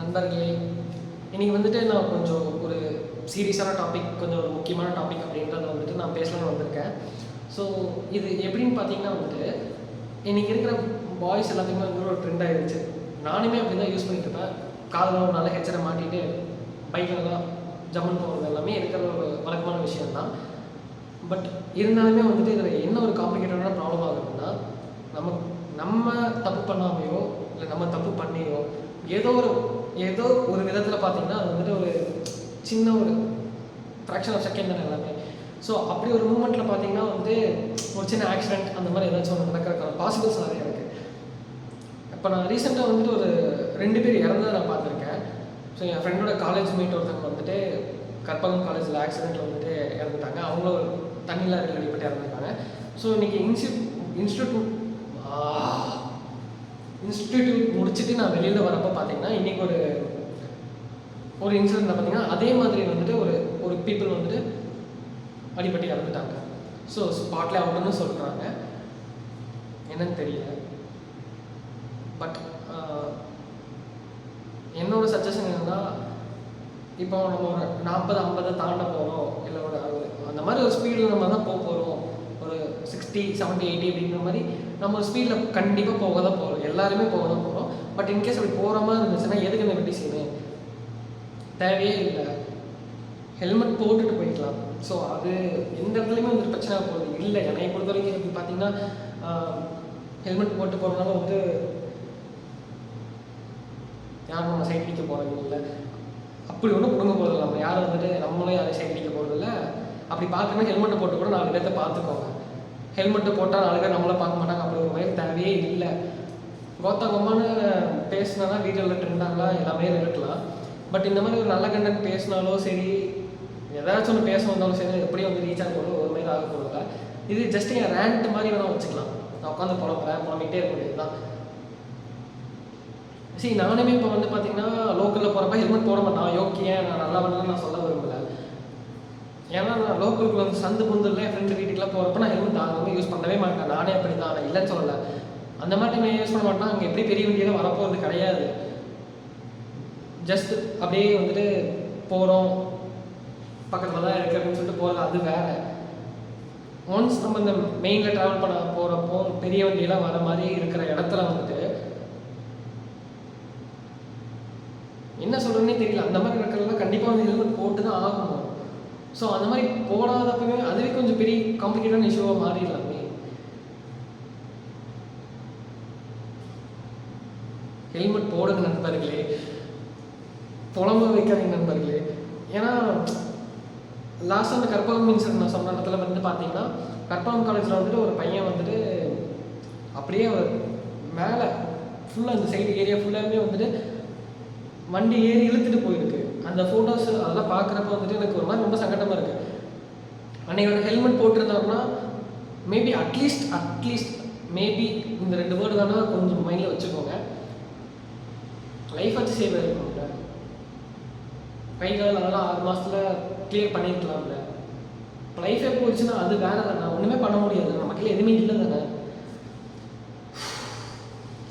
நண்பர்களே, இன்றைக்கி வந்துட்டு நான் கொஞ்சம் ஒரு சீரியஸான டாபிக், கொஞ்சம் ஒரு முக்கியமான டாபிக் அப்படின்றத வந்துட்டு நான் பேசலாம்னு வந்திருக்கேன். ஸோ இது எப்படின்னு பார்த்தீங்கன்னா வந்துட்டு, இன்றைக்கி இருக்கிற பாய்ஸ் எல்லாத்துக்குமே வந்து ஒரு ட்ரெண்ட் ஆகிடுச்சு. நானுமே அப்படி தான் யூஸ் பண்ணிட்டு இருப்பேன். காதில் ஒரு நல்ல ஹெட்செட்டை மாட்டிட்டு பைக்கில் தான் ஜம்முன்னு போகிறது எல்லாமே இருக்கிற ஒரு வழக்கமான விஷயம்தான். பட் இருந்தாலுமே வந்துட்டு இதில் என்ன ஒரு காம்ப்ளிகேட்டடான ப்ராப்ளம் ஆகுதுன்னா, நம்ம தப்பு பண்ணாமையோ இல்லை நம்ம தப்பு பண்ணியோ ஏதோ ஒரு விதத்தில் பார்த்தீங்கன்னா அது வந்துட்டு ஒரு சின்ன ஒரு ஃப்ராக்ஷன் ஆஃப் செகண்ட் தான் எல்லாமே. ஸோ அப்படி ஒரு மூமெண்ட்டில் பார்த்தீங்கன்னா வந்து ஒரு சின்ன ஆக்சிடென்ட் அந்த மாதிரி ஏதாச்சும் ஒன்று நடக்கிறதுக்கான பாசிபிள்ஸ் நிறைய இருக்குது. இப்போ நான் ரீசெண்டாக வந்துட்டு ஒரு 2 பேர் இறந்ததை நான் பார்த்துருக்கேன். ஸோ என் ஃப்ரெண்டோட காலேஜ் மேட் ஒருத்தவங்க வந்துட்டு கற்பகம் காலேஜில் ஆக்சிடெண்ட்டில் வந்துட்டு இறந்துட்டாங்க. அவங்களும் தண்ணியில் அடிபட்டு இறந்துட்டாங்க. ஸோ இன்றைக்கி இன்ஸ்டிடியூட் முடிச்சுட்டு நான் வெளியில் வரப்போ பார்த்தீங்கன்னா இன்றைக்கி ஒரு இன்சிடென்ட் பார்த்தீங்கன்னா அதே மாதிரி வந்துட்டு ஒரு பீப்புள் வந்துட்டு அடிபட்டு இறந்துட்டாங்க. ஸோ ஸ்பாட்ல அவுட்னு சொல்கிறாங்க, என்னன்னு தெரியல. பட் என்னோட சஜஷன் என்னன்னா, இப்போ நம்ம ஒரு 40-50 தாண்ட போகிறோம், இல்லை அந்த மாதிரி ஒரு ஸ்பீடில் நம்ம தான் போகிறோம். ஒரு 60, 70, 80 அப்படிங்கிற மாதிரி நம்ம ஒரு ஸ்பீடில் கண்டிப்பாக போக தான் போகிறோம், எல்லாருமே போக தான் போகிறோம். பட் இன்கேஸ் அப்படி போகிற மாதிரி இருந்துச்சுன்னா எதுக்கு இந்த வெட்டி செய்யணும்? தேவையே இல்லை, ஹெல்மெட் போட்டுட்டு போய்க்கலாம். ஸோ அது எந்த இடத்துலையுமே வந்து பிரச்சனை போகுது இல்லை. என்னை பொறுத்த வரைக்கும் எப்படி பார்த்தீங்கன்னா, ஹெல்மெட் போட்டு போகிறதுனால வந்து யாரும் நம்ம சைட் அடிக்க போகிறது இல்லை, அப்படி ஒன்றும் கொடுங்க போகிறது நம்ம யாரும் வந்துட்டு நம்மளும் யாரும் சைட் அடிக்க போகிறது இல்லை. அப்படி பார்க்கணும் ஹெல்மெட்டை போட்டு கூட 4 பேர்த்த பார்த்துக்கோங்க. ஹெல்மெட்டு போட்டால் 4 பேர் நம்மளை பார்க்க மாட்டாங்க, அப்படி ஒரு மாதிரி தேவையே இல்லை. கோத்தாங்கம்மான்னு பேசினா வீடியோவில் ட்ரெண்டாகலாம் எல்லாமே இருக்கலாம். பட் இந்த மாதிரி ஒரு நல்ல கண்டென்ட் பேசினாலும் சரி, ஏதாச்சும் ஒன்று பேச வந்தாலும் சரி, எப்படியும் வந்து ரீச் ஆக போகிறது ஒரு மாதிரி ஆக போகிறதில்ல. இது ஜஸ்ட் என் ரேண்ட் மாதிரி வேணால் வச்சுக்கலாம். நான் உட்காந்து புலம்பிகிட்டே இருக்க முடியாது தான். சரி, நானுமே இப்போ வந்து பார்த்தீங்கன்னா லோக்கலில் போகிறப்ப ஹெல்மெட் போட மாட்டான். யோக்கிய நான் நல்லா பண்ணலாம் நான் சொல்ல விரும்பலை. ஏன்னா நான் லோக்கலுக்கு வந்து சந்து புந்தில் என் ஃப்ரெண்டு வீட்டுக்குலாம் போகிறப்ப நான் ஹெல்மெட் ஆகாமல் யூஸ் பண்ணவே மாட்டேன். நானே அப்படி தான், நான் இல்லைன்னு சொல்லலை. அந்த மாதிரி நான் யூஸ் பண்ண மாட்டேன். அங்கே எப்படி பெரிய வண்டியெல்லாம் வரப்போகிறது கிடையாது. ஜஸ்ட் அப்படியே வந்துட்டு போகிறோம், பக்கத்தில் தான் இருக்குது அப்படின்னு சொல்லிட்டு போகிறது, அது வேறு. ஒன்ஸ் நம்ம இந்த மெயினில் ட்ராவல் பண்ண போகிறப்போ பெரிய வண்டியெல்லாம் வர மாதிரி இருக்கிற இடத்துல வந்துட்டு என்ன சொல்கிறதுனே தெரியல. அந்த மாதிரி இருக்கிறதுலாம் கண்டிப்பாக வந்து ஹெல்மெட் போட்டு தான் ஆகணும். ஸோ அந்த மாதிரி போடாதப்பவே அதுவே கொஞ்சம் பெரிய காம்ப்ளிகேட்டான இஷ்யூவாக மாறிடலாமே. ஹெல்மெட் போடுங்க நண்பர்களே, புலம்ப வைக்காதீங்க நண்பர்களே. ஏன்னா லாஸ்ட்டாக அந்த கற்பகம் இன்சிடென்ட் நான் சொன்ன இடத்துல வந்து பார்த்தீங்கன்னா, கற்பகம் காலேஜில் வந்துட்டு ஒரு பையன் வந்துட்டு அப்படியே மேலே ஃபுல்லாக அந்த சைடு ஏரியா ஃபுல்லாகவே வந்துட்டு வண்டி ஏறி இழுத்துட்டு போயிருக்கு. அந்த ஃபோட்டோஸ் அதெல்லாம் பார்க்குறப்ப வந்துட்டு எனக்கு ஒரு மாதிரி ரொம்ப சங்கடமாக இருக்குது. அன்றைக்கி ஒரு ஹெல்மெட் போட்டிருந்தாருன்னா மேபி அட்லீஸ்ட் மேபி இந்த 2 வேர்டு வேணால் கொஞ்சம் மைண்டில் வச்சுக்கோங்க. லைஃப் வச்சு சேவ் ஆகிருக்கோங்க. கைகள் அதெல்லாம் 6 மாதத்தில் கிளியர் பண்ணியிருக்கலாம்ல. இப்போ லைஃபே போயிடுச்சுன்னா அது வேறு தானே, ஒன்றுமே பண்ண முடியாது, நம்ம கையில் எதுவுமே இல்லை தானே.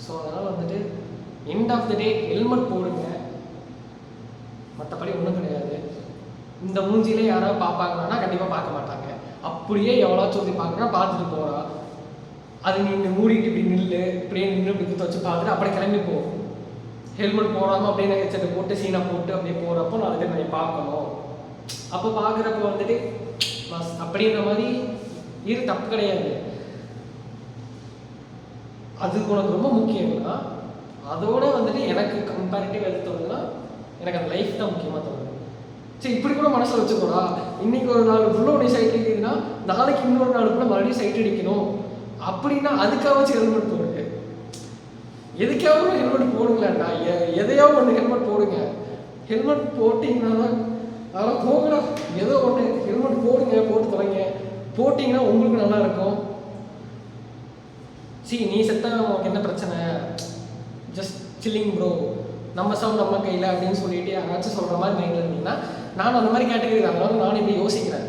ஸோ அதனால் வந்துட்டு end of the day helmet போடுங்க, மற்றபடி ஒன்றும் கிடையாது. இந்த மூஞ்சிலே யாராவது பார்ப்பாங்கன்னா கண்டிப்பாக பார்க்க மாட்டாங்க. அப்படியே எவ்வளோ சொல்லி பார்க்குறா பார்த்துட்டு போகிறா, அது நீங்கள் மூடிட்டு இப்படி நில்லு, இப்படியே நின்று இப்படி குத்த வச்சு பார்த்துட்டு அப்படியே கிளம்பி போ. ஹெல்மெட் போடாமல் அப்படியே ஹெட்செட்டை போட்டு சீனை போட்டு அப்படியே போகிறப்போ நான் அதுக்கு நிறைய பார்க்கணும். அப்போ பார்க்குறப்போ வந்துட்டு பஸ் அப்படின்ற மாதிரி இது தப்பு கிடையாது. அது உனக்கு ரொம்ப முக்கியம்னா அதோட வந்துட்டு எனக்கு கம்பேரிட்டிவ் எது தோணுதுன்னா எனக்கு அந்த லைஃப் தான் முக்கியமாக தோணுது. சரி, இப்படி கூட மனசில் வச்சுக்கோடா, இன்றைக்கி ஒரு நாள் ஃபுல்லாக நீ சைட் அடிக்குதுன்னா நாளைக்கு இன்னொரு நாளுக்குள்ள மறுபடியும் சைட் அடிக்கணும் அப்படின்னா அதுக்காகவாச்சும் ஹெல்மெட் போடுங்க. எதுக்காகவும் ஹெல்மெட் போடுங்களேன்டா, எதையாவது ஒன்று ஹெல்மெட் போடுங்க. ஹெல்மெட் போட்டிங்கன்னா தான் அதெல்லாம் போகடா, ஏதோ ஒன்று ஹெல்மெட் போடுங்க, போட்டு தொலைங்க. போட்டிங்கன்னா உங்களுக்கு நல்லா இருக்கும். நீ செத்தா உனக்கு என்ன பிரச்சனை, ஜஸ்ட் சில்லிங் ப்ரோ, நம்ம சவுண்ட் நம்ம கையில் அப்படின்னு சொல்லிட்டு யாராச்சும் சொல்கிற மாதிரி மைண்டில் இருந்தீங்கன்னா, நானும் அந்த மாதிரி கேட்டகரி தான், அதனால நானும் இப்படி யோசிக்கிறேன்.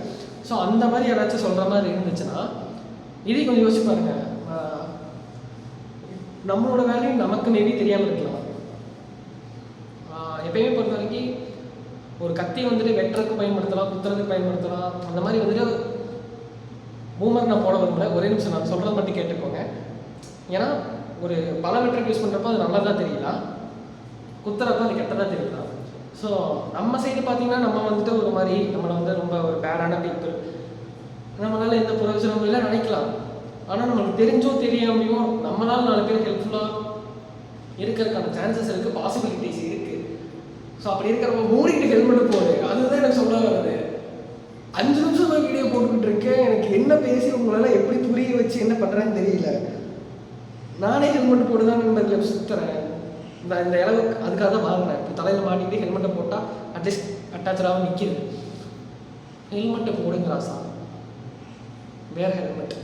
ஸோ அந்த மாதிரி யாராச்சும் சொல்கிற மாதிரி இருந்துச்சுன்னா இதையும் கொஞ்சம் யோசிச்சு பாருங்க. நம்மளோட வேல்யூ நமக்கு மேபி தெரியாமல் இருக்கலாம். எப்பயுமே பொறுத்த வரைக்கும் ஒரு கத்தி வந்துட்டு வெட்டுறதுக்கு பயன்படுத்தலாம், குத்துறதுக்கு பயன்படுத்தலாம். அந்த மாதிரி வந்துட்டு பூமர் நான் போட விரும்பல. ஒரே நிமிஷம் நான் சொல்கிறது மட்டும் கேட்டுக்கோங்க. ஏன்னா ஒரு பல வெட்டுறதுக்கு யூஸ் பண்ணுறப்போ அது நல்லதாக தெரியலாம், குத்துறப்போ அது கெட்டதாக தெரியலாம். ஸோ நம்ம சைடு பார்த்தீங்கன்னா நம்ம வந்துட்டு ஒரு மாதிரி நம்மளை வந்து ரொம்ப ஒரு பேடான பீப்புள், நம்மளால் எந்த பிரயோஜனமும் இல்லை நினைக்கலாம். ஆனால் நம்மளுக்கு தெரிஞ்சோ தெரியாமையோ நம்மளால் 4 பேர் ஹெல்ப்ஃபுல்லாக இருக்கிறதுக்கான சான்சஸ் இருக்குது, பாசிபிலிட்டிஸ் இருக்குது. ஸோ அப்படி இருக்கிறப்ப மூடிக்கிட்டு ஹெல்மெட் போடு. அதுதான் எனக்கு சொல்ல வருது. 5 நிமிஷம் தான் வீடியோ போட்டுக்கிட்டு இருக்கேன். எனக்கு என்ன பேசி உங்களால் எப்படி புரிய வச்சு என்ன பண்ணுறேன்னு தெரியல. நானே ஹெல்மெட் போட்டு தான் நண்பர்களை சுற்றுறேன். இந்த அளவுக்கு அதுக்காக தான் வாங்கினேன். இப்போ தலையில் மாட்டிக்கிட்டு ஹெல்மெட்டை போட்டால் அட்லீஸ்ட் அட்டாச்சாக நிற்கிது. ஹெல்மெட்டை போடுங்க ராசா, வேறு ஹெல்மெட்,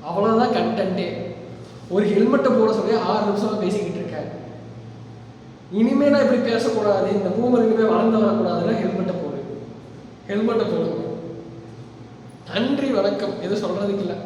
அவ்வளோதான் கண்டென்ட்டே. ஒரு ஹெல்மெட்டை போட சொல்லி 6 நிமிஷமாக பேசிக்கிட்டு இருக்கேன். இனிமேல் நான் இப்படி பேசக்கூடாது, இந்த பூமர் இனிமேல் வளர்ந்து வரக்கூடாதுன்னா ஹெல்மெட்டை போடுங்க. நன்றி, வணக்கம். எதுவும் சொல்கிறதுக்கு இல்லை.